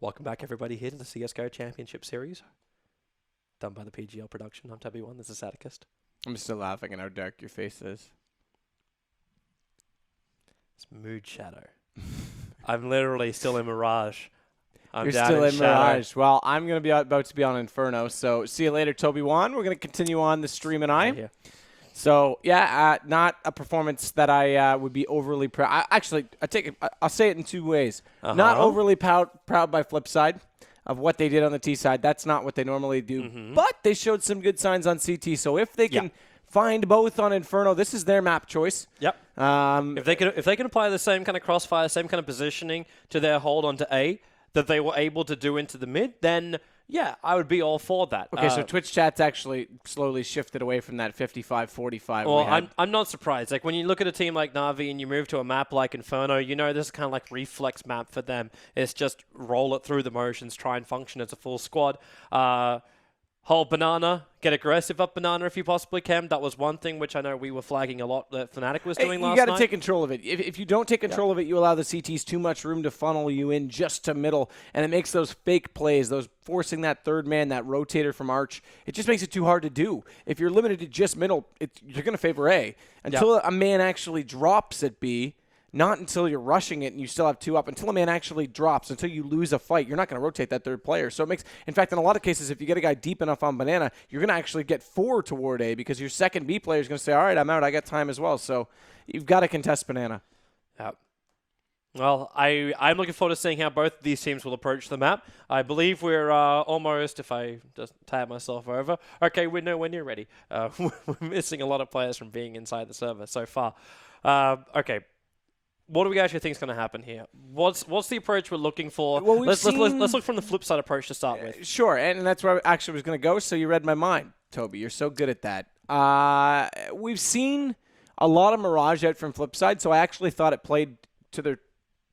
Welcome back, everybody, here to the CSGO Championship Series, done by the PGL production. I'm Tabby1, this is Saticist. I'm still laughing at how dark your face is. It's Mood Shadow. I'm literally still in Mirage. You're still in Mirage. Well, I'm going to be about to be on Inferno, so see you later, Toby1. We're going to continue on the stream and I. So, yeah, not a performance that I would be overly proud. I'll say it in two ways. Not overly proud by Flipside of what they did on the T side. That's not what they normally do. But they showed some good signs on CT. So if they can find both on Inferno, this is their map choice. Yep. If they can apply the same kind of crossfire, same kind of positioning to their hold onto A that they were able to do into the mid, then yeah, I would be all for that. Okay, so Twitch chat's actually slowly shifted away from that 55-45. Well, I'm not surprised. Like, when you look at a team like NaVi and you move to a map like Inferno, you know this is kind of like reflex map for them. It's just roll it through the motions, try and function as a full squad. Hold banana, get aggressive up banana if you possibly can. That was one thing which I know we were flagging a lot that Fnatic was doing last night. You got to take control of it. If you don't take control of it, you allow the CTs too much room to funnel you in just to middle, and it makes those fake plays, those forcing that third man, that rotator from Arch, it just makes it too hard to do. If you're limited to just middle, you're going to favor A. Until a man actually drops at B, not until you're rushing it and you still have two up. Until a man actually drops, until you lose a fight, you're not going to rotate that third player. So it makes, in fact, in a lot of cases, if you get a guy deep enough on banana, you're going to actually get four toward A because your second B player is going to say, all right, I'm out, I got time as well. So you've got to contest banana. Yeah. Well, I'm looking forward to seeing how both of these teams will approach the map. I believe we're almost, if I just tab myself over, okay, we're nowhere near ready. We're missing a lot of players from being inside the server so far. Okay. What do we actually think is going to happen here? What's the approach we're looking for? Well, let's look from the flip side approach to start with. Sure, and that's where I actually was going to go, so you read my mind, Toby. You're so good at that. We've seen a lot of Mirage out from Flipside, so I actually thought it played to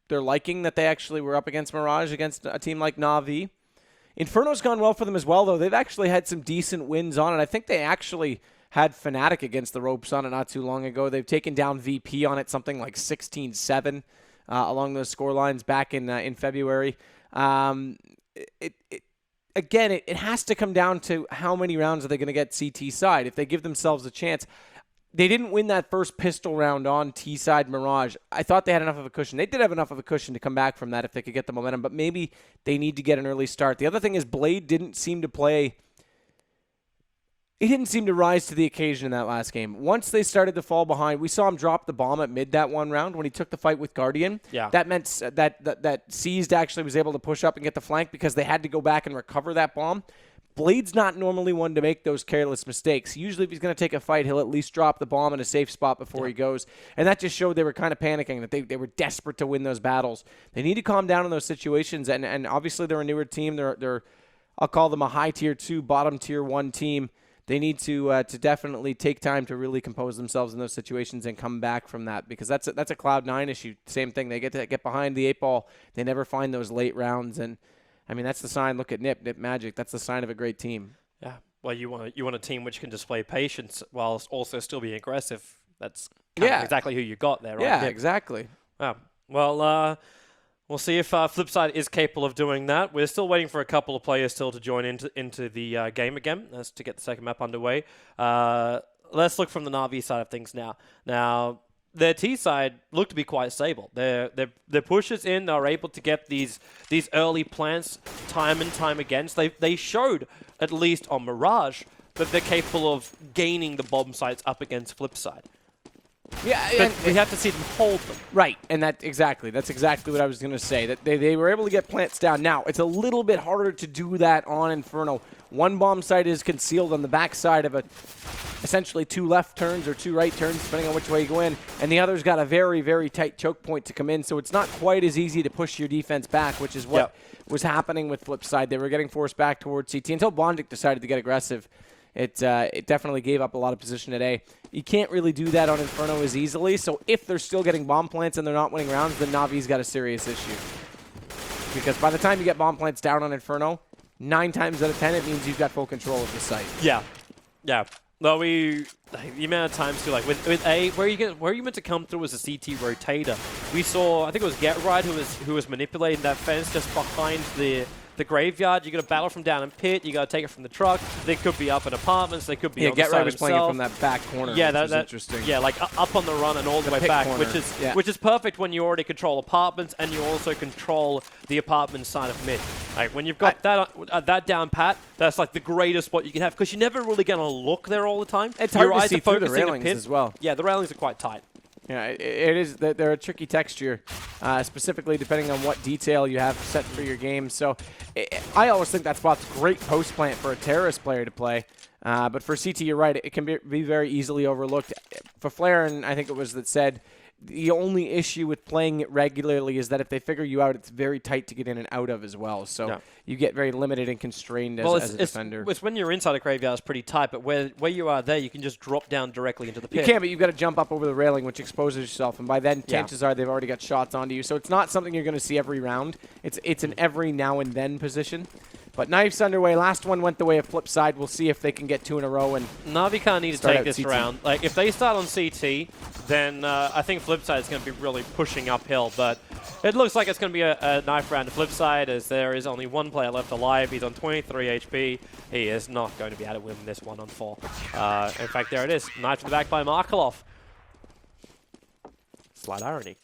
their liking that they actually were up against Mirage against a team like NaVi. Inferno's gone well for them as well, though. They've actually had some decent wins on it. I think they actually had Fnatic against the ropes on it not too long ago. They've taken down VP on it, something like 16-7 along those score lines back in February. Again, it has to come down to how many rounds are they going to get CT side. If they give themselves a chance. They didn't win that first pistol round on T-side Mirage. I thought they had enough of a cushion. They did have enough of a cushion to come back from that if they could get the momentum, but maybe they need to get an early start. The other thing is Blade didn't seem to play. He didn't seem to rise to the occasion in that last game. Once they started to fall behind, we saw him drop the bomb at mid that one round when he took the fight with Guardian. Yeah. That meant that Seized actually was able to push up and get the flank because they had to go back and recover that bomb. Blade's not normally one to make those careless mistakes. Usually if he's going to take a fight, he'll at least drop the bomb in a safe spot before he goes. And that just showed they were kind of panicking, that they were desperate to win those battles. They need to calm down in those situations, and obviously they're a newer team. They're I'll call them a high tier 2, bottom tier 1 team. They need to definitely take time to really compose themselves in those situations and come back from that, because that's a Cloud9 issue. Same thing. They get behind the 8 ball. They never find those late rounds, and I mean that's the sign. Look at Nip Magic. That's the sign of a great team. Yeah. Well, you want a team which can display patience while also still being aggressive. That's exactly who you got there, right? Yeah, Nip. exactly. Well, we'll see if Flipside is capable of doing that. We're still waiting for a couple of players still to join into the game again to get the second map underway. Let's look from the NaVi side of things now. Now, their T side looked to be quite stable. Their pushes in are able to get these early plants time and time again. So they showed, at least on Mirage, that they're capable of gaining the bomb sites up against Flipside. Yeah, but we have to see them hold them. Right, and that's exactly what I was going to say, that they were able to get plants down. Now, it's a little bit harder to do that on Inferno. One bomb site is concealed on the backside of essentially 2 left turns or 2 right turns, depending on which way you go in, and the other's got a very, very tight choke point to come in, so it's not quite as easy to push your defense back, which is what was happening with Flipside. They were getting forced back towards CT until Bondic decided to get aggressive. It definitely gave up a lot of position at A. You can't really do that on Inferno as easily, so if they're still getting bomb plants and they're not winning rounds, then NaVi's got a serious issue. Because by the time you get bomb plants down on Inferno, 9 times out of 10, it means you've got full control of the site. Yeah. Though the amount of times too, like with A, where you meant to come through as a CT rotator. We saw, I think it was Get Right who was manipulating that fence just behind the graveyard. You got to battle from down in pit. You got to take it from the truck. They could be up in apartments. They could be on the Get side Right was himself. playing it from that back corner. Yeah, that's interesting. interesting. Yeah, like up on the run and all the way back, corner. which is perfect when you already control apartments and you also control the apartment side of mid. Like when you've got that down pat, that's like the greatest spot you can have because you're never really going to look there all the time. It's hard Your to eyes see are through the focusing railings pit. as well. Yeah, the railings are quite tight. Yeah, it is. They're a tricky texture, specifically depending on what detail you have set for your game. So I always think that spot's great post plant for a terrorist player to play. But for CT, you're right. It can be very easily overlooked. For Flair, and I think it was that said, the only issue with playing it regularly is that if they figure you out, it's very tight to get in and out of as well. So you get very limited and constrained as a defender. It's when you're inside a graveyard, it's pretty tight, but where you are there, you can just drop down directly into the pit. You can, but you've got to jump up over the railing, which exposes yourself, and by then, chances are they've already got shots onto you. So it's not something you're going to see every round. It's an every now and then position. But Knife's underway. Last one went the way of Flipside. We'll see if they can get 2 in a row. And NaVi can't need to take this CT. round. Like if they start on CT, then I think Flipside is going to be really pushing uphill. But it looks like it's going to be a knife round to Flipside, as there is only one player left alive. He's on 23 HP. He is not going to be able to win this one on 4. In fact, there it is. Knife to the back by Markelov. Slight irony.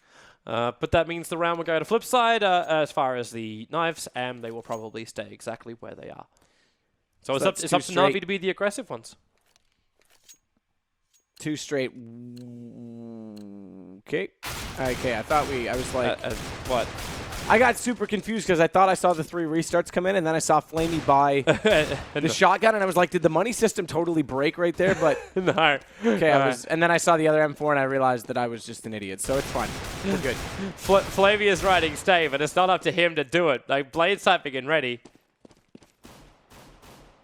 But that means the round will go to Flipside as far as the knives, and they will probably stay exactly where they are. So it's up to NaVi to be the aggressive ones. 2 straight. Okay. I thought I was like... what? I got super confused because I thought I saw the 3 restarts come in, and then I saw Flamey buy the shotgun, and I was like, did the money system totally break right there? But no. Okay, and then I saw the other M4, and I realized that I was just an idiot. So it's fine. We're good. Flavia's riding stay, but it's not up to him to do it. Like blade sniping and ready.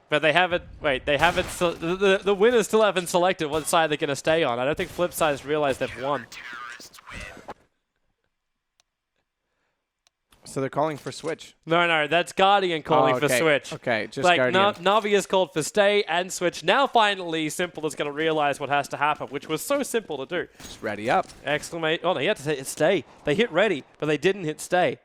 But they haven't. Wait, they haven't. The winners still haven't selected what side they're going to stay on. I don't think Flipside's realized they've won. So they're calling for switch. No, that's Guardian calling for switch. Okay, just like Guardian. NaVi has called for stay and switch. Now finally, Simple is going to realize what has to happen, which was so simple to do. Just ready up. Exclamation! Oh no, you had to say stay. They hit ready, but they didn't hit stay.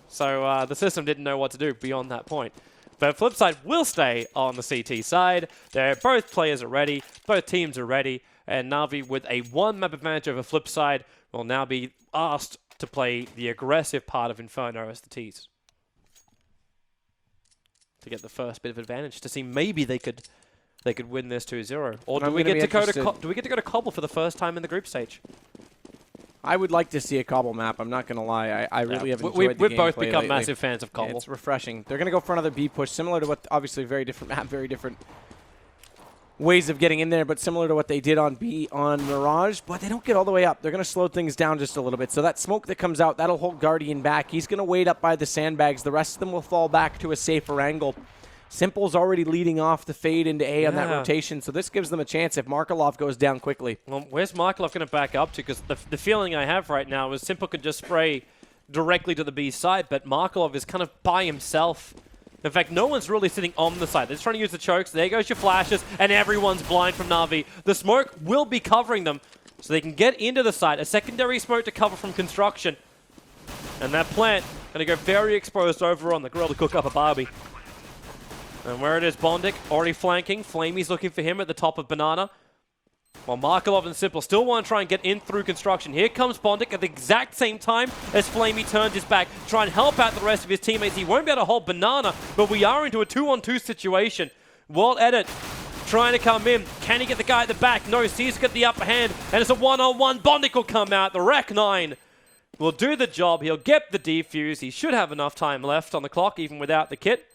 So the system didn't know what to do beyond that point. But Flipside will stay on the CT side. Both players are ready. Both teams are ready. And NaVi, with a 1-map advantage over Flipside, will now be asked to play the aggressive part of Inferno as the tease. To get the first bit of advantage. To see maybe they could win this 2-0. Or do we get to go to Cobble for the first time in the group stage? I would like to see a Cobble map. I'm not going to lie. I really have enjoyed the We've both gameplay become lately. massive fans of Cobble. It's refreshing. They're going to go for another B push, similar to what, obviously, very different map, very different ways of getting in there, but similar to what they did on B on Mirage. But they don't get all the way up. They're going to slow things down just a little bit. So that smoke that comes out, that'll hold Guardian back. He's going to wait up by the sandbags. The rest of them will fall back to a safer angle. Simple's already leading off the fade into A on that rotation, so this gives them a chance if Markelov goes down quickly. Well, where's Markelov going to back up to? Because the feeling I have right now is Simple could just spray directly to the B side, but Markelov is kind of by himself. In fact, no one's really sitting on the side. They're just trying to use the chokes. There goes your flashes, and everyone's blind from NaVi. The smoke will be covering them, so they can get into the side. A secondary smoke to cover from construction. And that plant going to go very exposed over on the grill to cook up a Barbie. And where it is, Bondic already flanking. Flamey's looking for him at the top of Banana. While Markelov and Simple still want to try and get in through construction. Here comes Bondic at the exact same time as Flamey turns his back to try and help out the rest of his teammates. He won't be able to hold Banana, but we are into a 2-on-2 situation. Walt Edit trying to come in. Can he get the guy at the back? No, C's got the upper hand, and it's a 1-on-1. Bondic will come out. The Rec 9 will do the job. He'll get the defuse. He should have enough time left on the clock, even without the kit.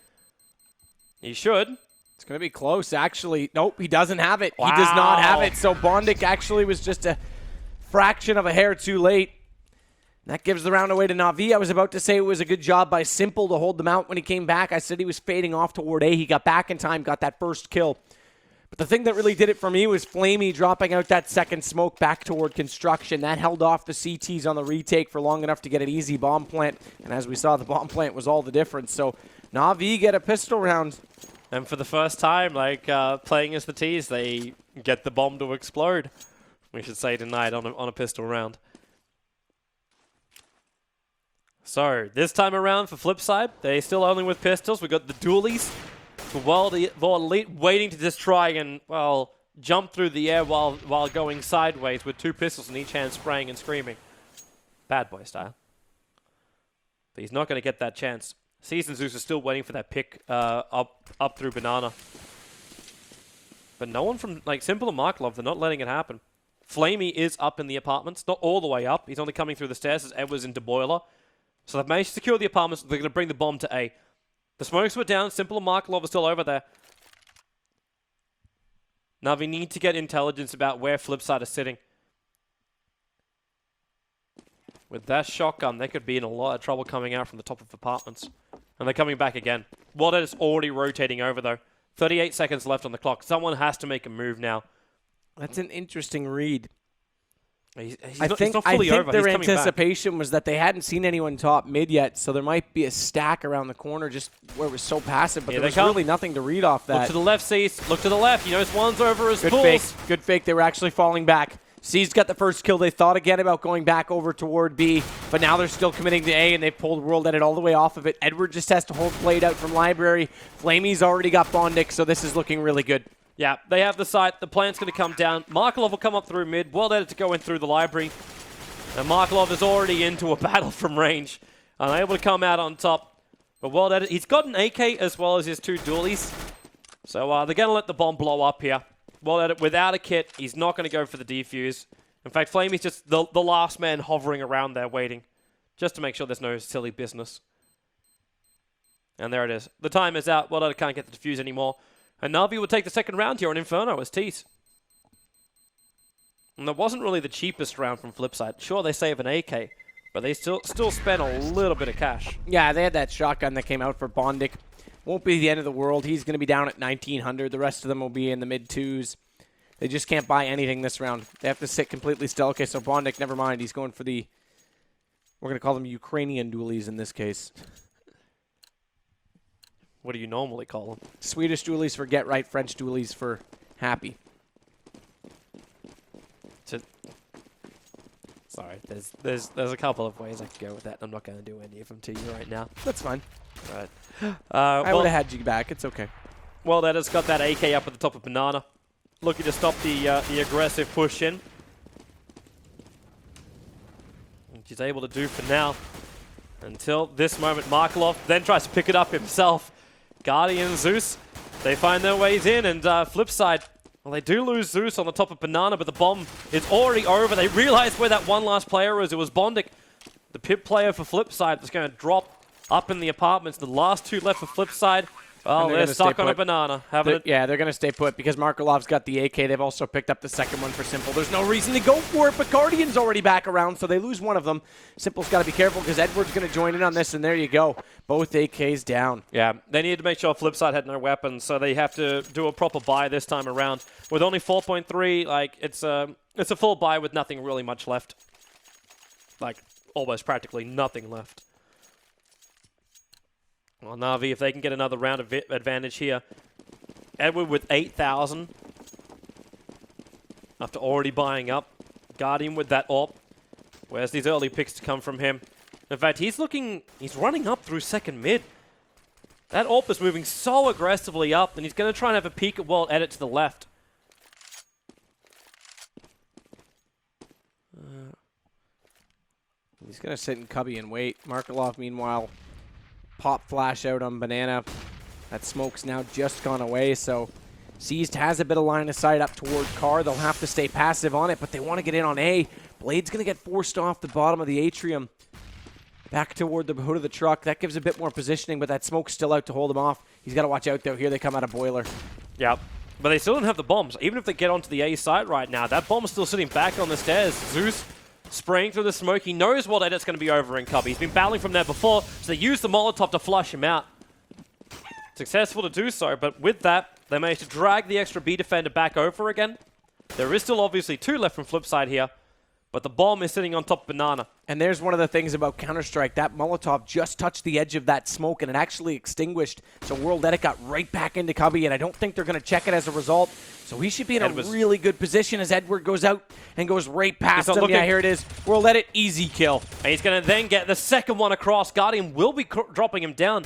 He should. It's going to be close, actually. Nope, he doesn't have it. Wow. He does not have it. So Bondic actually was just a fraction of a hair too late. That gives the round away to NaVi. I was about to say it was a good job by Simple to hold them out when he came back. I said he was fading off toward A. He got back in time, got that first kill. But the thing that really did it for me was Flamey dropping out that second smoke back toward construction. That held off the CTs on the retake for long enough to get an easy bomb plant. And as we saw, the bomb plant was all the difference. So NaVi get a pistol round. And for the first time, like, playing as the T's, they get the bomb to explode. We should say tonight on a pistol round. So, this time around for Flipside, they still only with pistols. We've got the dualies for World Elite waiting to just try and, well, jump through the air while going sideways with 2 pistols in each hand, spraying and screaming. Bad boy style. But he's not going to get that chance. Season Zeus is still waiting for that pick up through Banana. But no one from, like, Simple and Marklov, they're not letting it happen. Flamey is up in the apartments, not all the way up. He's only coming through the stairs as Edwards into Boiler. So they've managed to secure the apartments. They're going to bring the bomb to A. The smokes were down. Simple and Marklov are still over there. NaVi need to get intelligence about where Flipside is sitting. With that shotgun, they could be in a lot of trouble coming out from the top of apartments. And they're coming back again. Walden is already rotating over, though. 38 seconds left on the clock. Someone has to make a move now. That's an interesting read. I think their anticipation was that they hadn't seen anyone top mid yet, so there might be a stack around the corner just where it was so passive, but there was really nothing to read off that. Look to the left, Cease. Look to the left. He knows one's over his Good pools. fake. Good fake. They were actually falling back. C's got the first kill. They thought again about going back over toward B, but now they're still committing to A, and they pulled World Edit all the way off of it. Edward just has to hold Blade out from Library. Flamey's already got Bondic, so this is looking really good. Yeah, they have the site. The plant's going to come down. Markelov will come up through mid. World Edit to go in through the Library. And Markelov is already into a battle from range. Unable to come out on top. But World Edit, he's got an AK as well as his 2 dualies. So they're going to let the bomb blow up here. World Edit without a kit, he's not going to go for the defuse. In fact, Flamey's just the last man hovering around there waiting. Just to make sure there's no silly business. And there it is. The time is out. World Edit can't get the defuse anymore. And NaVi will take the second round here on Inferno as Tease. And that wasn't really the cheapest round from Flipside. Sure, they save an AK, but they still spent a little bit of cash. Yeah, they had that shotgun that came out for Bondic. Won't be the end of the world. He's going to be down at 1,900. The rest of them will be in the mid-2s. They just can't buy anything this round. They have to sit completely still. Okay, so Bondic, never mind. He's going for the... We're going to call them Ukrainian dualies in this case. What do you normally call them? Swedish dualies for get right, French dualies for happy. Sorry, there's a couple of ways I could go with that. I'm not going to do any of them to you right now. That's fine. Right. I would have had you back. It's okay. Well, that has got that AK up at the top of Banana. Looking to stop the aggressive push in. Which he's able to do for now. Until this moment, Markelov then tries to pick it up himself. Guardian, Zeus, they find their ways in, and Flipside, well, they do lose Zeus on the top of Banana, but the bomb is already over. They realize where that one last player is. It was Bondic, the pip player for Flipside, that's going to drop up in the apartments. The last 2 left for Flipside. Well, they're stuck on a Banana. Yeah, they're going to stay put because Markelov's got the AK. They've also picked up the second one for Simple. There's no reason to go for it, but Guardian's already back around, so they lose one of them. Simple's got to be careful because Edward's going to join in on this, and there you go. Both AKs down. Yeah, they needed to make sure Flipside had no weapons, so they have to do a proper buy this time around. With only 4.3, like, it's a full buy with nothing really much left. Like, almost practically nothing left. Well, NaVi, if they can get another round of advantage here. Edward with 8,000. After already buying up. Guardian with that AWP. Where's these early picks to come from him? In fact, he's running up through second mid. That AWP is moving so aggressively up, and he's going to try and have a peek at World Edit to the left. He's going to sit in cubby and wait. Markelov, meanwhile, pop flash out on Banana. That smoke's now just gone away, so Seized has a bit of line of sight up toward Car. They'll have to stay passive on it, but they want to get in on A. Blade's going to get forced off the bottom of the atrium. Back toward the hood of the truck. That gives a bit more positioning, but that smoke's still out to hold him off. He's got to watch out, though. Here they come out of Boiler. Yeah, but they still don't have the bombs. Even if they get onto the A site right now, that bomb's still sitting back on the stairs. Zeus spraying through the smoke. He knows World Edit's going to be over in Cubby. He's been battling from there before, so they use the Molotov to flush him out. Successful to do so, but with that, they managed to drag the extra B defender back over again. There is still obviously 2 left from Flipside here. but the bomb is sitting on top of Banana. And there's one of the things about Counter-Strike. That Molotov just touched the edge of that smoke, and it actually extinguished. So World Edit got right back into Cubby, and I don't think they're going to check it as a result. So he should be in a really good position as Edward goes out and goes right past him. Yeah, here it is. World Edit, easy kill. And he's going to then get the second one across. Guardian will be dropping him down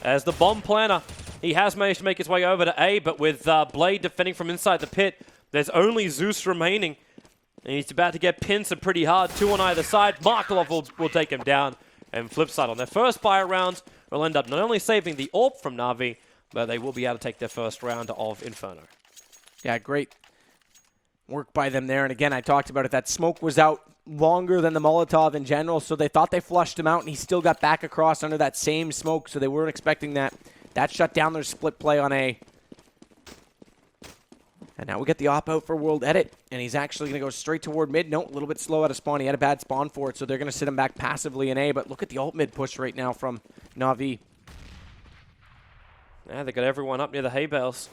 as the bomb planner. He has managed to make his way over to A, but with Blade defending from inside the pit, there's only Zeus remaining. And he's about to get pincered pretty hard. 2 on either side. Markelov will take him down. And Flipside on their first fire rounds will end up not only saving the AWP from NaVi, but they will be able to take their first round of Inferno. Yeah, great work by them there. And again, I talked about it. That smoke was out longer than the Molotov in general, so they thought they flushed him out, and he still got back across under that same smoke, so they weren't expecting that. That shut down their split play on A. And now we get the op out for World Edit, and he's actually going to go straight toward mid. No, a little bit slow out of spawn. He had a bad spawn for it, so they're going to sit him back passively in A. But look at the ult mid push right now from NaVi. Yeah, they got everyone up near the hay bales.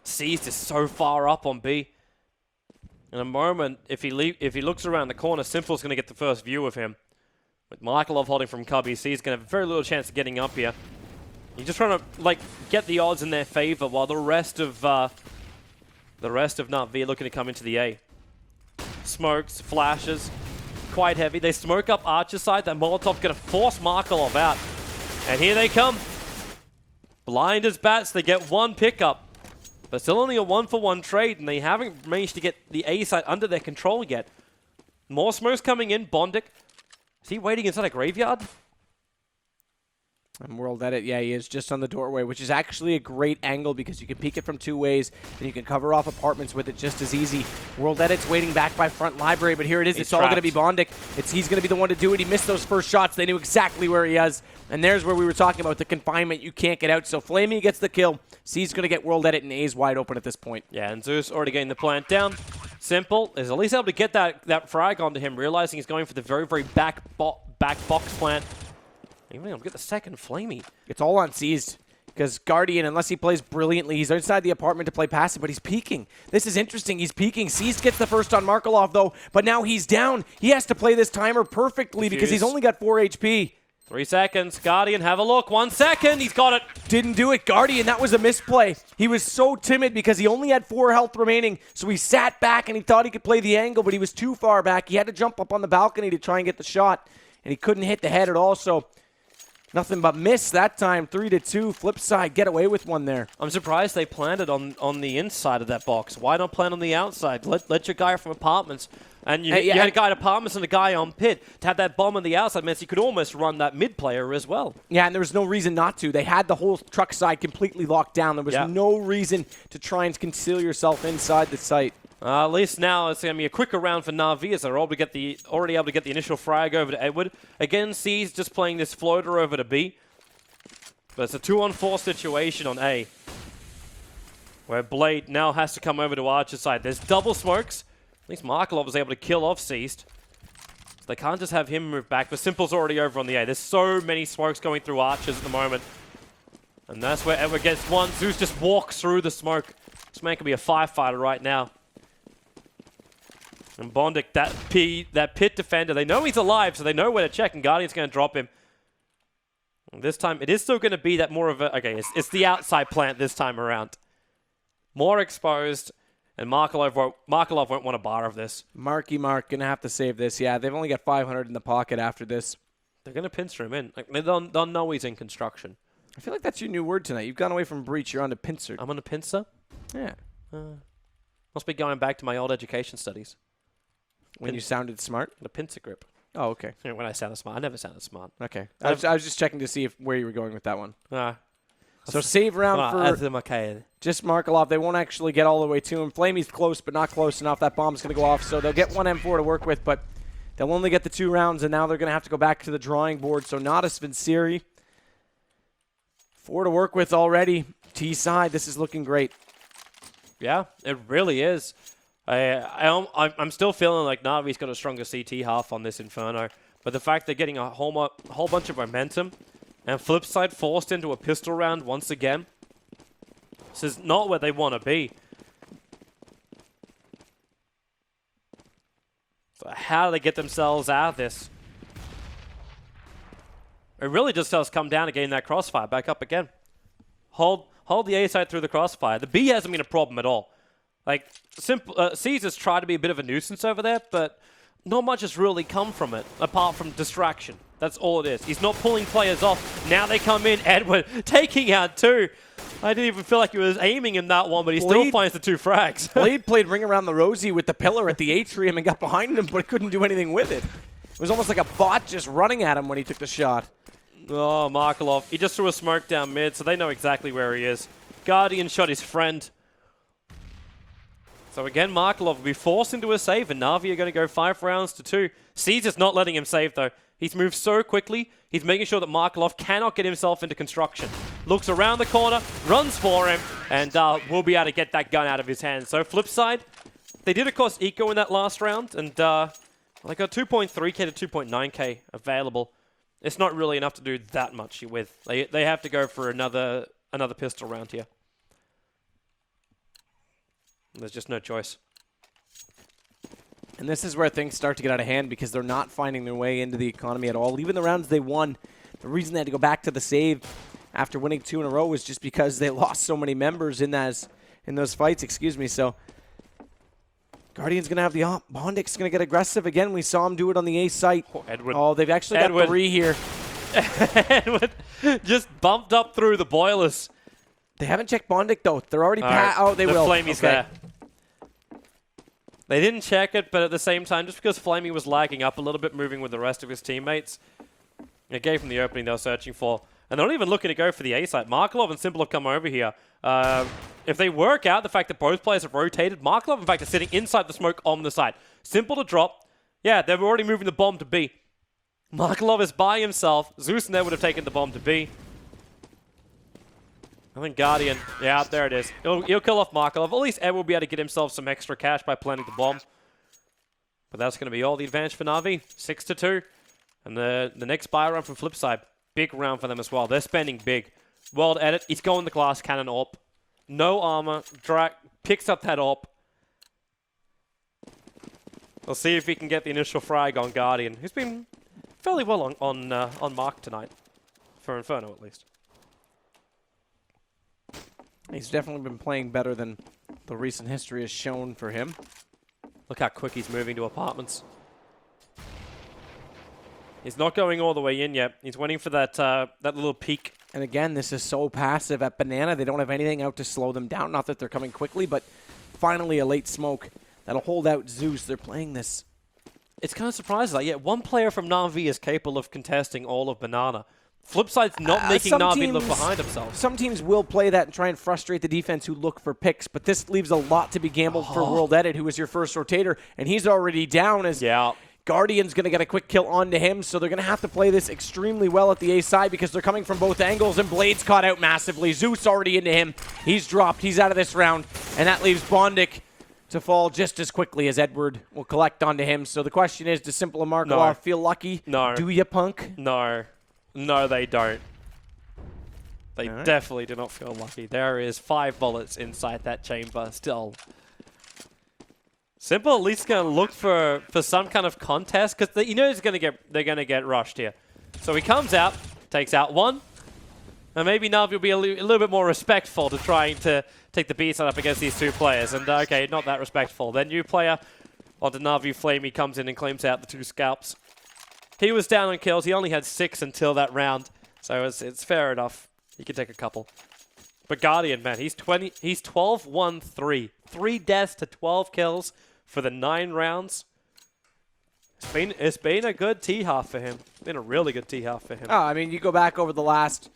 Seized is so far up on B. In a moment, if he looks around the corner, Simple's going to get the first view of him. With Markelov holding from Cubby, C's going to have very little chance of getting up here. He's just trying to get the odds in their favor, while the rest of NaVi are looking to come into the A. Smokes, flashes, quite heavy. They smoke up Archer's side. That Molotov's going to force Markelov out. And here they come. Blind as bats. They get one pickup. But still only a 1-for-1 trade, and they haven't managed to get the A side under their control yet. More smokes coming in. Bondic. Is he waiting inside a graveyard? And World Edit, yeah, he is just on the doorway, which is actually a great angle because you can peek it from 2 ways, and you can cover off apartments with it just as easy. World Edit's waiting back by front library, but here it is. It's all going to be Bondic. He's going to be the one to do it. He missed those first shots. They knew exactly where he is. And there's where we were talking about the confinement. You can't get out. So Flamey gets the kill. C's going to get World Edit, and A's wide open at this point. Yeah, and Zeus already getting the plant down. Simple is at least able to get that frag onto him, realizing he's going for the very, very back box plant. Even able to get the second Flamey. It's all on Seized because Guardian, unless he plays brilliantly, he's outside the apartment to play passive, but he's peeking. This is interesting. He's peeking. Seized gets the first on Markelov, though, but now he's down. He has to play this timer perfectly because he's only got 4 HP. 3 seconds. Guardian, have a look. 1 second. He's got it. Didn't do it. Guardian, that was a misplay. He was so timid because he only had 4 health remaining, so he sat back and he thought he could play the angle, but he was too far back. He had to jump up on the balcony to try and get the shot, and he couldn't hit the head at all, so nothing but miss that time. 3-2. Flipside get away with one there. I'm surprised they planted on the inside of that box. Why not plant on the outside? Let your guy from apartments. And you had a guy at apartments and a guy on pit. To have that bomb on the outside means you could almost run that mid player as well. Yeah, and there was no reason not to. They had the whole truck side completely locked down. There was no reason to try and conceal yourself inside the site. At least now it's going to be a quicker round for NaVi as they're already able to get the initial frag over to Edward. Again, C's just playing this floater over to B. But it's a 2-on-4 situation on A, where Blade now has to come over to Archer's side. There's double smokes. At least Markelov was able to kill off Seized. So they can't just have him move back, but Simple's already over on the A. There's so many smokes going through Archers at the moment. And that's where Edward gets one. Zeus just walks through the smoke. This man could be a firefighter right now. And Bondic, that pit defender, they know he's alive, so they know where to check, and Guardian's going to drop him. And this time, it is still going to be that more of a... Okay, it's the outside plant this time around. More exposed, and Markelov won't want a bar of this. Marky Mark going to have to save this. Yeah, they've only got 500 in the pocket after this. They're going to pincer him in. They'll know he's in construction. I feel like that's your new word tonight. You've gone away from breach. You're on to pincer. I'm on a pincer? Yeah. Must be going back to my old education studies. When you sounded smart? The pincer grip. Oh, okay. You know, when I sounded smart. I never sounded smart. Okay. I was just checking to see where you were going with that one. So save round for just Markelov. They won't actually get all the way to him. Flamey's close, but not close enough. That bomb's going to go off, so they'll get one M4 to work with, but they'll only get the 2 rounds, and now they're going to have to go back to the drawing board. So Nadas Vinciri, 4 to work with already. T-side, this is looking great. Yeah, it really is. I'm still feeling like NaVi's got a stronger CT half on this Inferno, but the fact they're getting a whole bunch of momentum and Flipside forced into a pistol round once again, this is not where they want to be. So how do they get themselves out of this? It really just does come down to getting that crossfire back up again. Hold the A side through the crossfire. The B hasn't been a problem at all. Like, C's tried to be a bit of a nuisance over there, but not much has really come from it, apart from distraction. That's all it is. He's not pulling players off. Now they come in, Edward taking out 2. I didn't even feel like he was aiming in that one, but he still finds the 2 frags. Blade played Ring Around the Rosie with the pillar at the atrium and got behind him, but couldn't do anything with it. It was almost like a bot just running at him when he took the shot. Oh, Markelov. He just threw a smoke down mid, so they know exactly where he is. Guardian shot his friend. So again, Markelov will be forced into a save, and NaVi are going to go 5 rounds to 2. Caesar's not letting him save, though. He's moved so quickly, he's making sure that Markelov cannot get himself into construction. Looks around the corner, runs for him, and will be able to get that gun out of his hand. So Flipside, they did, of course, eco in that last round, and they got 2.3k to 2.9k available. It's not really enough to do that much with. They have to go for another pistol round here. There's just no choice. And this is where things start to get out of hand because they're not finding their way into the economy at all. Even the rounds they won, the reason they had to go back to the save after winning 2 in a row was just because they lost so many members in those fights. Excuse me. So Guardian's going to have the op. Bondik's going to get aggressive again. We saw him do it on the A site. Oh, Edward. Oh, they've actually got 3 here. Edward just bumped up through the boilers. They haven't checked Bondik, though. They're already Oh, they will. Flamey's there. They didn't check it, but at the same time, just because Flamey was lagging up a little bit, moving with the rest of his teammates, it gave them the opening they were searching for. And they're not even looking to go for the A site. Markelov and Simple have come over here. If they work out the fact that both players have rotated, Markelov, in fact, is sitting inside the smoke on the side. Simple to drop. Yeah, they're already moving the bomb to B. Markelov is by himself. Zeus and Ed would have taken the bomb to B. I think Guardian, yeah, there it is. He'll kill off Markelov. At least Ed will be able to get himself some extra cash by planting the bomb. But that's going to be all the advantage for NaVi. 6-2. And the next buy round from Flipside. Big round for them as well. They're spending big. World edit. He's going the glass cannon AWP. No armor. Drag picks up that AWP. We'll see if he can get the initial frag on Guardian, who's been fairly well on mark tonight. For Inferno, at least. He's definitely been playing better than the recent history has shown for him. Look how quick he's moving to apartments. He's not going all the way in yet. He's waiting for that that little peak. And again, this is so passive at Banana. They don't have anything out to slow them down. Not that they're coming quickly, but finally a late smoke that'll hold out Zeus. They're playing this. It's kind of surprising. Like, yeah, one player from NaVi is capable of contesting all of Banana. Flipside's not making NaVi look behind himself. Some teams will play that and try and frustrate the defense who look for picks, but this leaves a lot to be gambled for World Edit, who is your first rotator, and he's already down as Guardian's going to get a quick kill onto him, so they're going to have to play this extremely well at the A side because they're coming from both angles, and Blade's caught out massively. Zeus already into him. He's dropped. He's out of this round, and that leaves Bondik to fall just as quickly as Edward will collect onto him. So the question is, does Simple and Markov feel lucky? No. Do you, punk? No. No, they don't. They definitely do not feel lucky. There is 5 bullets inside that chamber still. Simple at least going to look for some kind of contest because you know they're going to get rushed here. So he comes out, takes out 1, and maybe NaVi will be a little bit more respectful to trying to take the B side up against these 2 players. And okay, not that respectful. Then new player onto NaVi Flamey comes in and claims out the 2 scalps. He was down on kills. He only had 6 until that round, so it's fair enough. He could take a couple. But Guardian, man, he's 12-1-3. 3 deaths to 12 kills for the 9 rounds. It's been a good T-half for him. It's been a really good T-half for him. Oh, I mean, you go back over the last,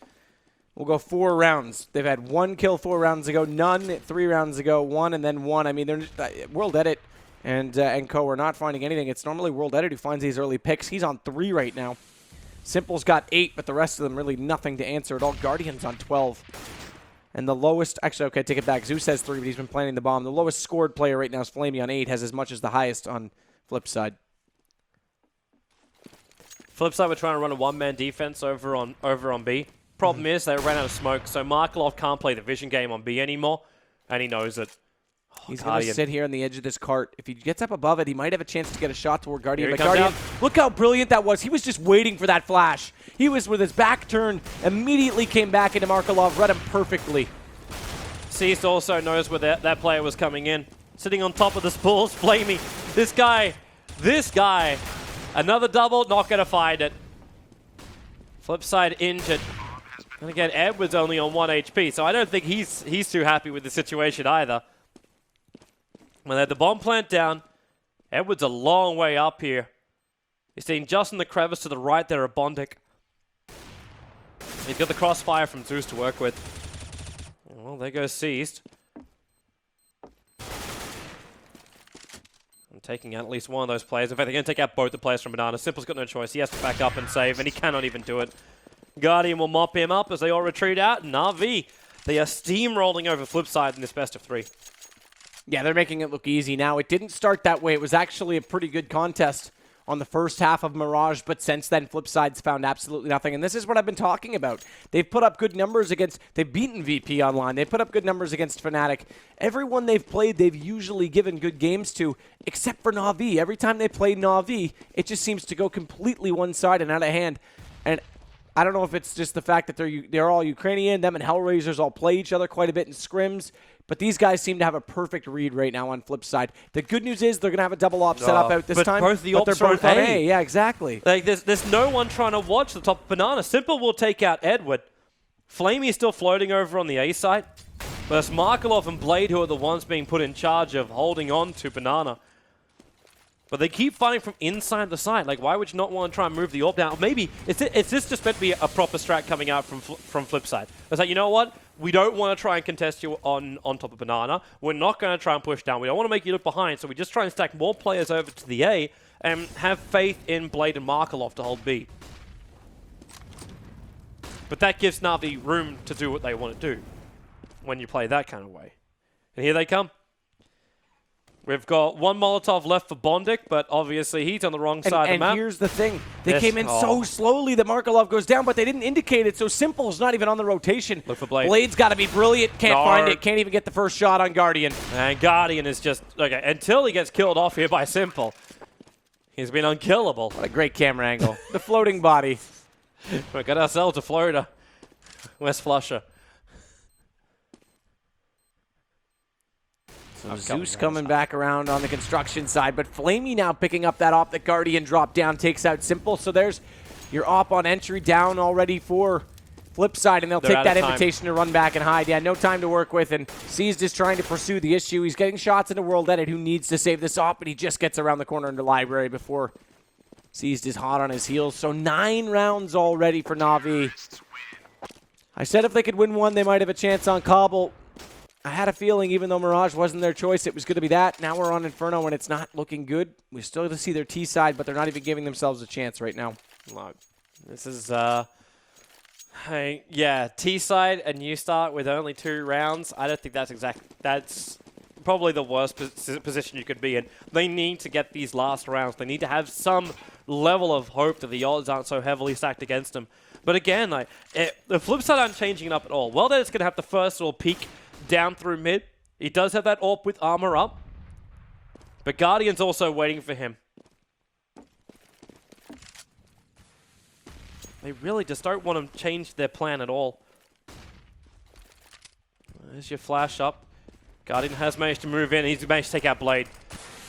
we'll go 4 rounds. They've had 1 kill 4 rounds ago, none 3 rounds ago, 1 and then 1. I mean, they're World Edit and Co are not finding anything. It's normally World Edit who finds these early picks. He's on 3 right now. Simple's got 8, but the rest of them really nothing to answer at all. Guardian's on 12. And the lowest, actually, okay, take it back. Zeus has 3, but he's been planting the bomb. The lowest scored player right now is Flamey on 8, has as much as the highest on Flipside. Flipside were trying to run a 1-man defense over on B. Problem is they ran out of smoke, so Markelov can't play the vision game on B anymore, and he knows it. He's going to sit here on the edge of this cart. If he gets up above it, he might have a chance to get a shot toward Guardian. Here But he comes Guardian, look how brilliant that was. He was just waiting for that flash. He was with his back turned, immediately came back into Markelov, read him perfectly. Seized also knows where that player was coming in. Sitting on top of the spools, Flamey. This guy, another double, not going to find it. Flipside injured. And again, Edwards only on 1 HP, so I don't think he's too happy with the situation either. When they had the bomb plant down, Edwards a long way up here. He's seen just in the crevice to the right there, a Bondic. He's got the crossfire from Zeus to work with. Well, there goes Seized. I'm taking out at least one of those players. In fact, they're going to take out both the players from Banana. Simple's got no choice. He has to back up and save, and he cannot even do it. Guardian will mop him up as they all retreat out. NaVi, they are steamrolling over Flipside in this best of 3. Yeah, they're making it look easy now. It didn't start that way. It was actually a pretty good contest on the first half of Mirage, but since then, Flipside's found absolutely nothing. And this is what I've been talking about. They've put up good numbers against... They've beaten VP online. They've put up good numbers against Fnatic. Everyone they've played, they've usually given good games to, except for NaVi. Every time they play NaVi, it just seems to go completely one-sided and out of hand. And I don't know if it's just the fact that they're all Ukrainian. Them and Hellraisers all play each other quite a bit in scrims. But these guys seem to have a perfect read right now on Flipside. The good news is they're going to have a double op set up out this time. Both the ops they're are both on A. Yeah, exactly. Like there's no one trying to watch the top of Banana. Simple will take out Edward. Flamey is still floating over on the A side. But it's Markelov and Blade who are the ones being put in charge of holding on to Banana. But they keep fighting from inside the side. Like, why would you not want to try and move the orb down? Maybe it's this just meant to be a proper strat coming out from Flipside. It's like, you know what? We don't want to try and contest you on top of Banana. We're not going to try and push down. We don't want to make you look behind, so we just try and stack more players over to the A and have faith in Blade and Markelov to hold B. But that gives NaVi room to do what they want to do when you play that kind of way. And here they come. We've got one Molotov left for Bondic, but obviously he's on the wrong side of the map. And here's the thing. They came in so slowly that Markelov goes down, but they didn't indicate it, so Simple's not even on the rotation. Look for Blade. Blade's got to be brilliant. Can't find it. Can't even get the first shot on Guardian. And Guardian is just... Okay, until he gets killed off here by Simple, he's been unkillable. What a great camera angle. The floating body. We got ourselves a Florida. West Flusher. So Zeus coming back around on the construction side, but Flamey now picking up that op that Guardian dropped down, takes out Simple. So there's your op on entry down already for Flipside, and they'll take that invitation to run back and hide. Yeah, no time to work with, and Seized is trying to pursue the issue. He's getting shots into World Edit, who needs to save this op, but he just gets around the corner into Library before Seized is hot on his heels. So 9 rounds already for NaVi. I said if they could win one, they might have a chance on Cobble. I had a feeling, even though Mirage wasn't their choice, it was going to be that. Now we're on Inferno, and it's not looking good. We still have to see their T side, but they're not even giving themselves a chance right now. Look, this is, yeah, T side and you start with only 2 rounds. I don't think that's probably the worst position you could be in. They need to get these last rounds. They need to have some level of hope that the odds aren't so heavily stacked against them. But again, like the flip side aren't changing it up at all. Well, then it's going to have the first little peak down through mid. He does have that AWP with armor up. But Guardian's also waiting for him. They really just don't want to change their plan at all. There's your flash up. Guardian has managed to move in. He's managed to take out Blade.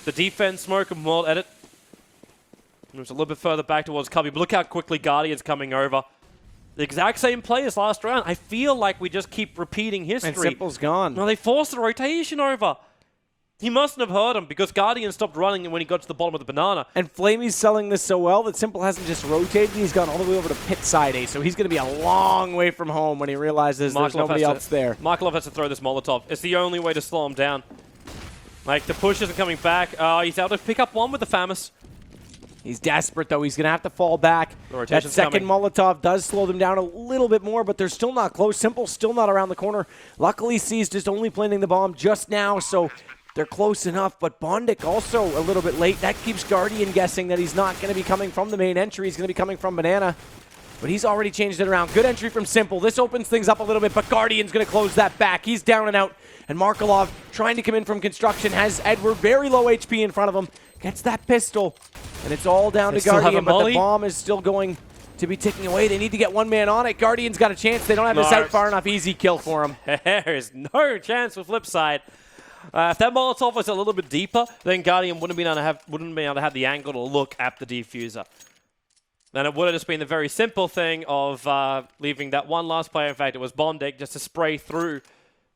The defense smoke and World Edit moves a little bit further back towards Cubby. But look how quickly Guardian's coming over. The exact same play as last round. I feel like we just keep repeating history. And Simple's gone. No, they forced the rotation over. He mustn't have heard him because Guardian stopped running when he got to the bottom of the banana. And Flamey's selling this so well that Simple hasn't just rotated. He's gone all the way over to pit side A, so he's going to be a long way from home when he realizes there's nobody else there. Markelov has to throw this Molotov. It's the only way to slow him down. Like, the push isn't coming back. He's able to pick up one with the FAMAS. He's desperate, though. He's going to have to fall back. That second Molotov does slow them down a little bit more, but they're still not close. Simple's still not around the corner. Luckily, Seized is only planting the bomb just now, so they're close enough. But Bondic also a little bit late. That keeps Guardian guessing that he's not going to be coming from the main entry. He's going to be coming from Banana. But he's already changed it around. Good entry from Simple. This opens things up a little bit, but Guardian's going to close that back. He's down and out. And Markelov trying to come in from construction has Edward very low HP in front of him. Gets that pistol. And it's all down to Guardian, but the bomb is still going to be ticking away. They need to get one man on it. Guardian's got a chance. They don't have this out far enough. Easy kill for him. There's no chance with Flipside. If that Molotov was a little bit deeper, then Guardian wouldn't be able to have the angle to look at the defuser. Then it would have just been the very simple thing of leaving that one last player, in fact it was Bondic, just to spray through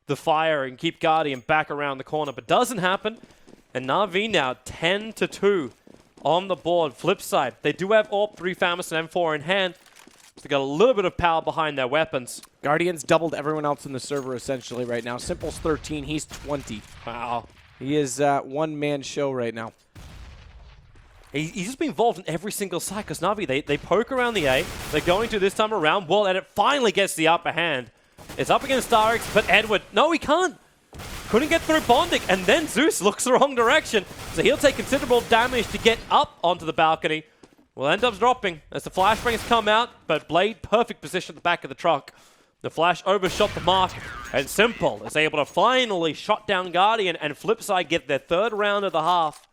the fire and keep Guardian back around the corner. But doesn't happen. And NaVi now 10-2 on the board. Flipside, they do have AWP, 3 FAMAS and M4 in hand. They got a little bit of power behind their weapons. Guardian's doubled everyone else in the server essentially right now. Simple's 13, he's 20. Wow. He is one-man show right now. He's just been involved in every single side because NaVi, they poke around the A. They're going to this time around. Well, and it finally gets the upper hand. It's up against Starix, but Edward, no, he can't. Couldn't get through Bondic, and then Zeus looks the wrong direction. So he'll take considerable damage to get up onto the balcony. Will end up dropping as the flashbangs come out, but Blade, perfect position at the back of the truck. The flash overshot the mark, and Simple is able to finally shot down Guardian, and Flipside get their 3rd round of the half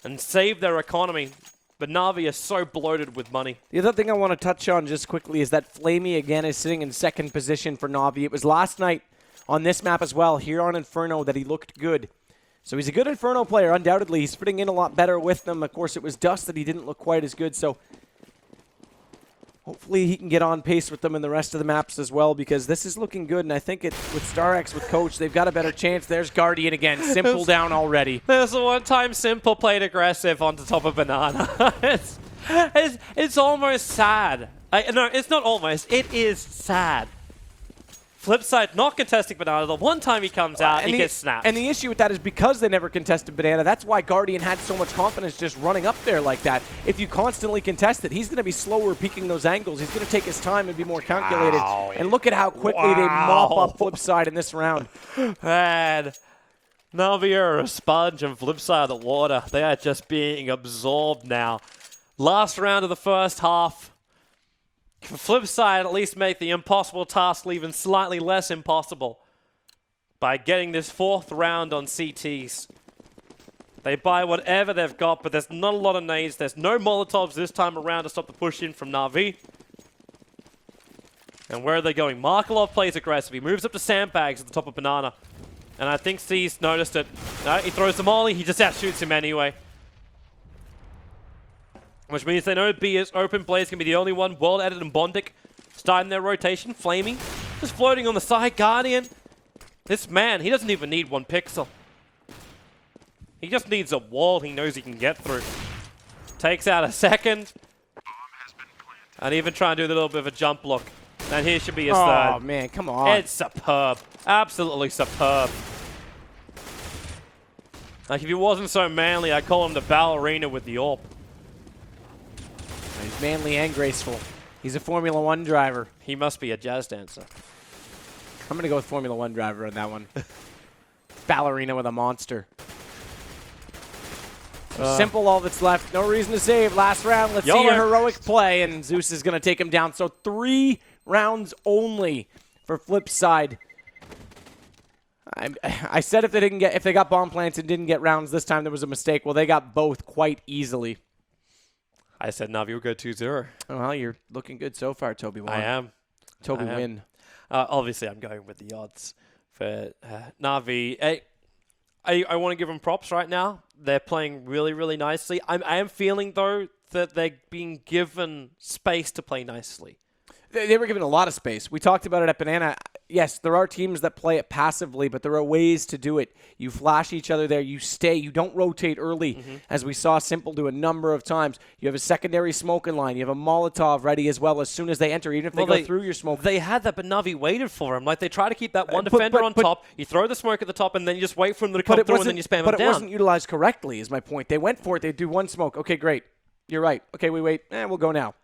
and save their economy. But NaVi is so bloated with money. The other thing I want to touch on just quickly is that Flamey again is sitting in 2nd position for NaVi. It was last night on this map as well, here on Inferno, that he looked good. So he's a good Inferno player, undoubtedly. He's fitting in a lot better with them. Of course, it was Dust that he didn't look quite as good, so hopefully he can get on pace with them in the rest of the maps as well, because this is looking good, and I think with StarX, with Coach, they've got a better chance. There's Guardian again. Simple down already. There's the one time Simple played aggressive on the top of Banana. it's almost sad. No, it's not almost. It is sad. Flipside not contesting Banana. The one time he comes out, he gets snapped. And the issue with that is because they never contested Banana, that's why Guardian had so much confidence just running up there like that. If you constantly contest it, he's going to be slower peeking those angles. He's going to take his time and be more calculated. Wow. And look at how quickly they mop up Flipside in this round. Man, NaVi are a sponge and Flipside of the water. They are just being absorbed now. Last round of the first half. Flipside at least make the impossible task even slightly less impossible by getting this 4th round on CTs. They buy whatever they've got, but there's not a lot of nades. There's no Molotovs this time around to stop the push in from NaVi. And where are they going? Markelov plays aggressive. He moves up to sandbags at the top of Banana. And I think C's noticed it. No, he throws the molly. He just outshoots him anyway. Which means they know B is open. Blade's going to be the only one. World Edit and Bondic starting their rotation. Flaming. Just floating on the side. Guardian. This man, he doesn't even need 1 pixel. He just needs a wall he knows he can get through. Takes out a 2nd. And even try and do a little bit of a jump look. And here should be his 3rd. Oh, man, come on. It's superb. Absolutely superb. Like, if he wasn't so manly, I'd call him the ballerina with the AWP. He's manly and graceful. He's a Formula 1 driver. He must be a jazz dancer. I'm going to go with Formula 1 driver on that one. Ballerina with a monster. Simple, all that's left. No reason to save. Last round. Let's see a heroic play, and Zeus is going to take him down. So 3 rounds only for Flipside. I said if they got bomb plants and didn't get rounds this time, there was a mistake. Well, they got both quite easily. I said NaVi will go 2-0. Well, you're looking good so far, Toby. I am. Toby win. Obviously, I'm going with the odds for NaVi. I want to give them props right now. They're playing really, really nicely. I am feeling, though, that they're being given space to play nicely. They were given a lot of space. We talked about it at Banana. Yes, there are teams that play it passively, but there are ways to do it. You flash each other there. You stay. You don't rotate early, as we saw Simple do a number of times. You have a secondary smoking line. You have a Molotov ready as well as soon as they enter, even if they go through your smoke. They had that, but NaVi waited for him. Like, they try to keep that one defender on top. You throw the smoke at the top, and then you just wait for him to come through, and then you spam him down. But it wasn't utilized correctly, is my point. They went for it. They do 1 smoke. Okay, great. You're right. Okay, we wait. We'll go now.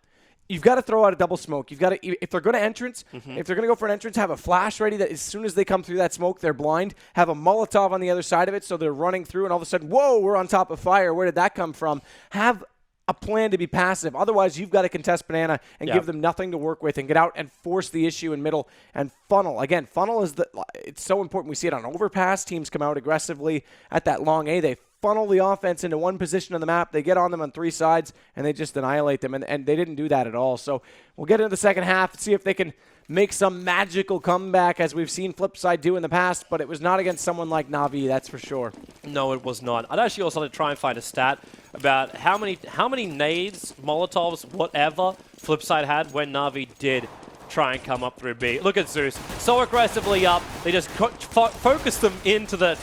You've got to throw out a double smoke. You've got to, if they're going to entrance, if they're going to go for an entrance, have a flash ready that as soon as they come through that smoke, they're blind. Have a Molotov on the other side of it so they're running through and all of a sudden, whoa, we're on top of fire. Where did that come from? Have a plan to be passive. Otherwise, you've got to contest banana and give them nothing to work with and get out and force the issue in middle and funnel. Again, funnel is it's so important. We see it on overpass. Teams come out aggressively at that long A. They funnel the offense into one position on the map. They get on them on 3 sides, and they just annihilate them. And they didn't do that at all. So we'll get into the second half and see if they can make some magical comeback as we've seen Flipside do in the past, but it was not against someone like NaVi, that's for sure. No, it was not. I'd actually also like to try and find a stat about how many nades, Molotovs, whatever Flipside had when NaVi did try and come up through B. Look at Zeus, so aggressively up. They just focus them into the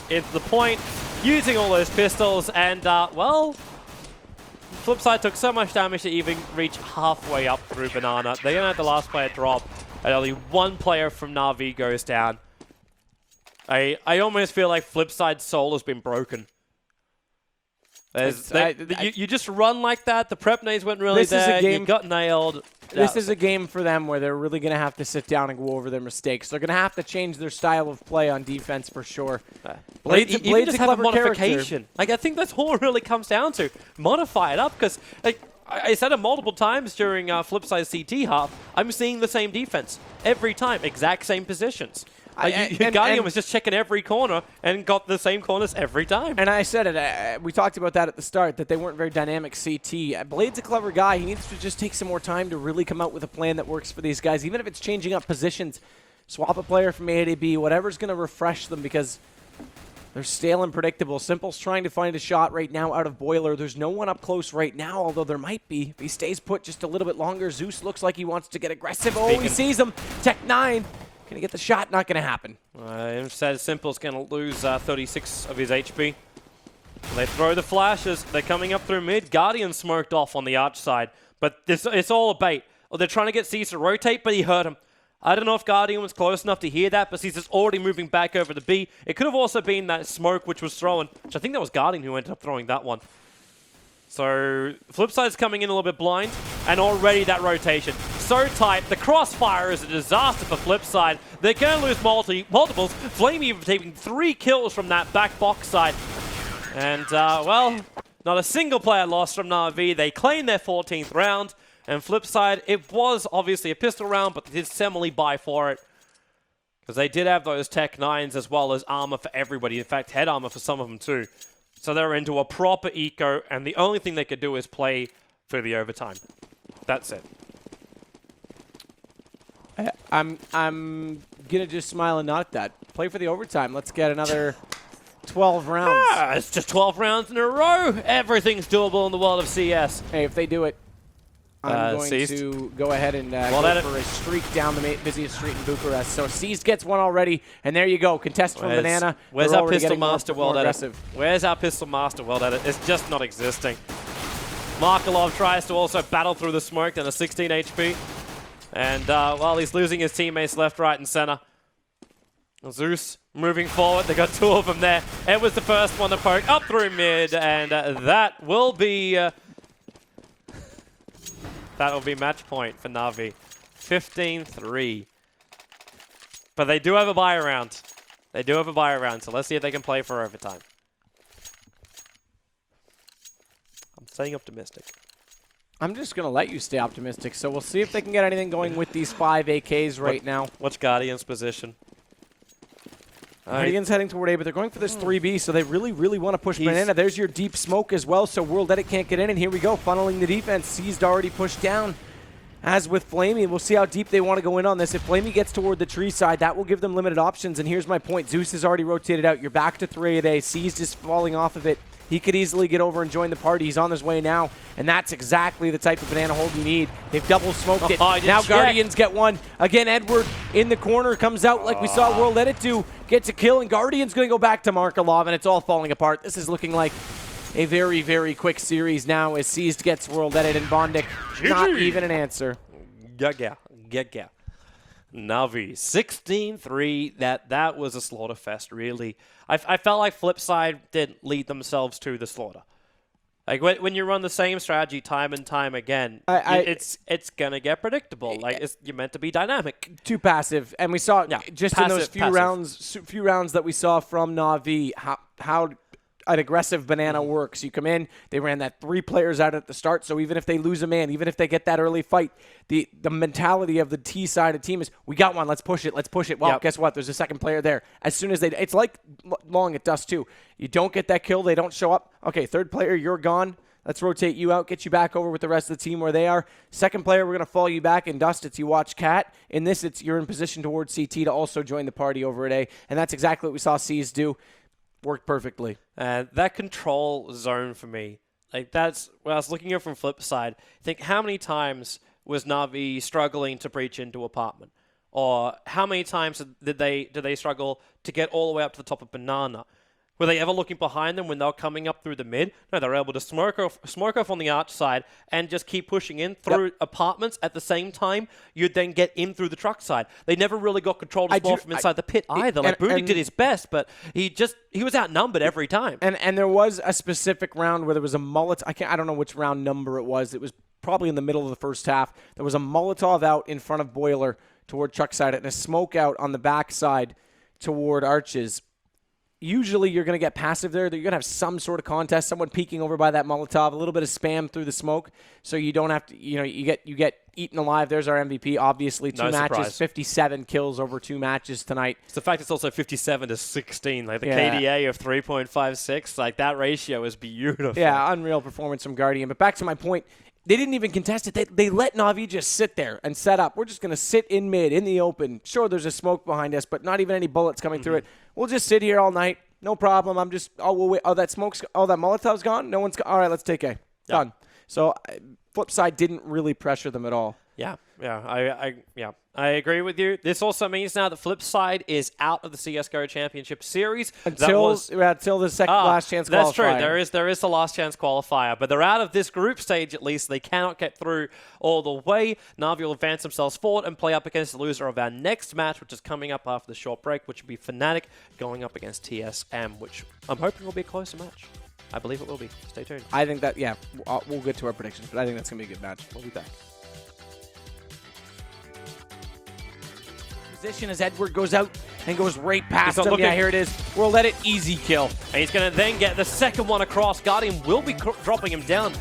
point, using all those pistols, and well, Flipside took so much damage to even reach halfway up through Banana. They're gonna have the last player drop, and only one player from NaVi goes down. I almost feel like Flipside's soul has been broken. You just run like that. The prep nades went really there. You got nailed. This is a game for them where they're really going to have to sit down and go over their mistakes. They're going to have to change their style of play on defense for sure. Blade's a clever modification. Like, I think that's all it really comes down to. Modify it up, because like I said it multiple times during Flipside's CT half, I'm seeing the same defense every time, exact same positions. Guardian was just checking every corner and got the same corners every time. And I said it, we talked about that at the start, that they weren't very dynamic CT. Blade's a clever guy. He needs to just take some more time to really come out with a plan that works for these guys, even if it's changing up positions. Swap a player from A to B, whatever's going to refresh them, because they're stale and predictable. Simple's trying to find a shot right now out of Boiler. There's no one up close right now, although there might be. If he stays put just a little bit longer, Zeus looks like he wants to get aggressive. Oh, he sees him. Tech 9. Gonna get the shot, not gonna happen. Instead, Simple's gonna lose 36 of his HP. They throw the flashes. They're coming up through mid. Guardian smoked off on the arch side, but it's all a bait. They're trying to get Caesar to rotate, but he hurt him. I don't know if Guardian was close enough to hear that, but Caesar's already moving back over to B. It could have also been that smoke which was thrown, which I think that was Guardian who ended up throwing that one. So Flipside's coming in a little bit blind, and already that rotation. So tight. The crossfire is a disaster for Flipside. They're going to lose multiples. Flamey taking 3 kills from that back box side. And, well, not a single player lost from NaVi. They claim their 14th round. And Flipside, it was obviously a pistol round, but they did seminally buy for it. Because they did have those Tech 9s as well as armor for everybody. In fact, head armor for some of them too. So they're into a proper eco, and the only thing they could do is play for the overtime. That's it. I'm gonna just smile and nod at that. Play for the overtime. Let's get another 12 rounds. It's just 12 rounds in a row. Everything's doable in the world of CS. Hey, if they do it, I'm going to go ahead and go for a streak down the busiest street in Bucharest. So Seized gets one already, and there you go. Contest from Banana. Where's our Pistol Master World Edit? Where's our Pistol Master World Edit? It's just not existing. Markelov tries to also battle through the smoke, down to 16 HP. And, well, he's losing his teammates left, right, and center. Zeus moving forward. They got 2 of them there. It was the first one to poke up through mid, and that will be... That'll be match point for NaVi. 15-3. But they do have a buy round. They do have a buy round, so let's see if they can play for overtime. I'm staying optimistic. I'm just going to let you stay optimistic, so we'll see if they can get anything going with these 5 AKs right now. What's Guardian's position? Guardian's heading toward A, but they're going for this 3B, so they really, really want to push Banana. There's your deep smoke as well, so World Edit can't get in, and here we go, funneling the defense. Seized already pushed down. As with Flamey, we'll see how deep they want to go in on this. If Flamey gets toward the tree side, that will give them limited options, and here's my point. Zeus has already rotated out. You're back to 3 a day. Seized is falling off of it. He could easily get over and join the party. He's on his way now, and that's exactly the type of banana hold you need. They've double smoked it. Now Guardians get one. Again, Edward in the corner comes out like we saw World Edit do. Gets a kill, and Guardian's going to go back to Markelov, and it's all falling apart. This is looking like a very, very quick series now as Seized gets World Edit, and Bondic not even an answer. Yeah. NaVi, 16-3. That was a slaughter fest, really. I felt like Flipside didn't lead themselves to the slaughter. Like, when you run the same strategy time and time again, it's going to get predictable. Like, you're meant to be dynamic. Too passive. And we saw just passive, in those few rounds that we saw from NaVi, how an aggressive banana works. You come in, they ran that 3 players out at the start, so even if they lose a man, even if they get that early fight, the mentality of the T-sided team is, we got one, let's push it. Well, guess what? There's a second player there. As soon as it's like Long at Dust too. You don't get that kill, they don't show up. Okay, third player, you're gone. Let's rotate you out, get you back over with the rest of the team where they are. Second player, we're going to fall you back. In Dust, it's you watch Cat. In this, it's you're in position towards CT to also join the party over at A. And that's exactly what we saw C's do. Worked perfectly. That control zone for me, like that's when I was looking at it from Flipside. Think how many times was NaVi struggling to breach into apartment, or how many times did they struggle to get all the way up to the top of Banana? Were they ever looking behind them when they were coming up through the mid? No, they were able to smoke off on the arch side and just keep pushing in through apartments at the same time. You'd then get in through the truck side. They never really got control as well from inside the pit either. Like Booty did his best, but he was outnumbered every time. And there was a specific round where there was a Molotov. I don't know which round number it was. It was probably in the middle of the first half. There was a Molotov out in front of Boiler toward truck side and a smoke out on the back side toward Arches. Usually you're going to get passive there. You're going to have some sort of contest, someone peeking over by that Molotov, a little bit of spam through the smoke, so you don't have to, you get eaten alive. There's our MVP, obviously. 2 matches, surprise. 57 kills over 2 matches tonight. It's the fact it's also 57-16, like the KDA of 3.56, like that ratio is beautiful. Yeah, unreal performance from Guardian. But back to my point, they didn't even contest it. They let NaVi just sit there and set up. We're just going to sit in mid, in the open. Sure, there's a smoke behind us, but not even any bullets coming through it. We'll just sit here all night. No problem. We'll wait. Oh, that Molotov's gone? No one's gone? All right, let's take A. Done. So Flipside didn't really pressure them at all. I agree with you. This also means now that Flipside is out of the CSGO Championship Series. Until the second last chance qualifier. That's true. There is the last chance qualifier, but they're out of this group stage at least. They cannot get through all the way. NaVi will advance themselves forward and play up against the loser of our next match, which is coming up after the short break, which will be Fnatic going up against TSM, which I'm hoping will be a closer match. I believe it will be. Stay tuned. I think that, we'll get to our predictions, but I think that's going to be a good match. We'll be back. Position as Edward goes out and goes right past him. Yeah, here it is. We'll let it easy kill. And he's going to then get the second one across. Guardian will be dropping him down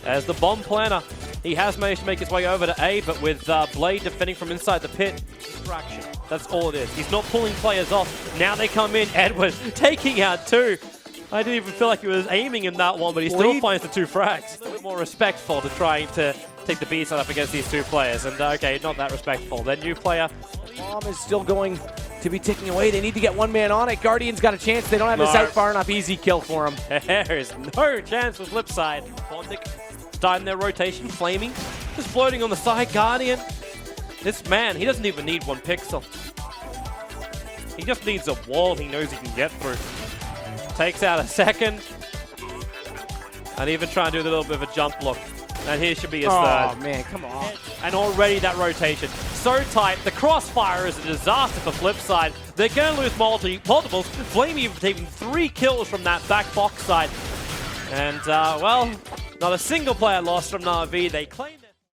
as the bomb planner. He has managed to make his way over to A, but with Blade defending from inside the pit, distraction. That's all it is. He's not pulling players off. Now they come in. Edward taking out 2. I didn't even feel like he was aiming in that one, but he still finds the 2 frags. A little bit more respectful to trying to take the B side up against these 2 players. And okay, not that respectful. Their new player. Bomb is still going to be ticking away. They need to get one man on it. Guardian's got a chance. They don't have this out far enough. Easy kill for him. There is no chance with Flipside. Bondic starting their rotation. Flaming. Just floating on the side. Guardian. This man, he doesn't even need 1 pixel. He just needs a wall he knows he can get through. Takes out a second. And even try and do a little bit of a jump look. And here should be his third. Oh, man, come on. And already that rotation. So tight. The crossfire is a disaster for Flipside. They're going to lose multiples. Flame even taking 3 kills from that back box side. And, well, not a single player lost from NaVi. They claim...